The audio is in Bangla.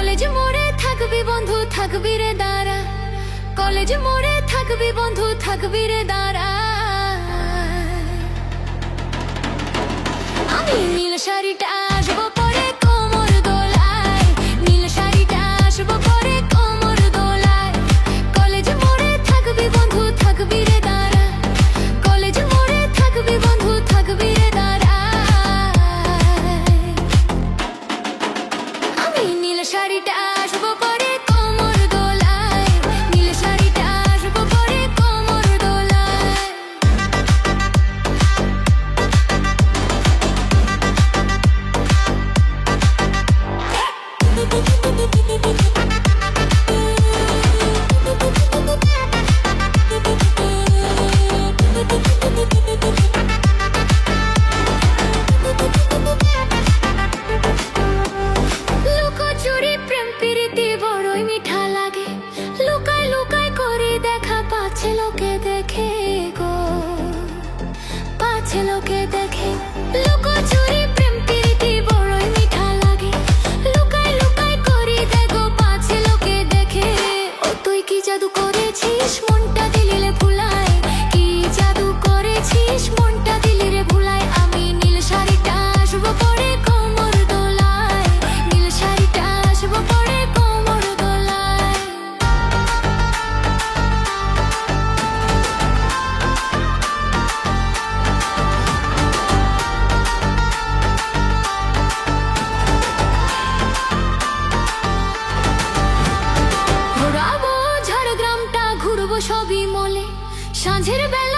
কলেজ মোড়ে থাকবি বন্ধু, থাকবি রে দাঁড়া। কলেজ মোড়ে থাকবি বন্ধু, থাকবি রে দাঁড়া। আমি নীল শাড়িটা আসবো পরে কোমর দোলায়, নীল শাড়িটা আসবো পরে কোমর দোলায়। কলেজ মোড়ে থাকবি বন্ধু, থাকবি রে দাঁড়া। কলেজ মোড়ে থাকবি বন্ধু, থাকবি রে দাঁড়া। আমি নীল শাড়িটা আসবো পরে কোমর দোলায়, নীল শাড়িটা আসবো পরে কোমর দোলায়। লুকোচুরি প্রেম প্রীতি বড়ই মিঠা লাগে, লুকায় লুকায় করে দেখা পাচ্ছে লোকে দেখে গো, পাচ্ছে লোকে দেখে। লুকোচুরি প্রেম প্রীতি বড়ই মিঠা লাগে, লুকায় লুকায় করে দেখো পাচ্ছে লোকে দেখে। ও তুই কি জাদু করেছিস মনটা দিলিরে ভুলায়, কি জাদু করেছিস মনটা দিলিরে ভুলায়। আমি নীল শাড়িটা আসবো পরে কোমর দোলায়, নীল শাড়িটা আসবো পরে কোমর দোলায়। ঘোরাবো ঝাড়গ্রামটা, ঘুরবো সবই মলে, সাঁঝের বেলা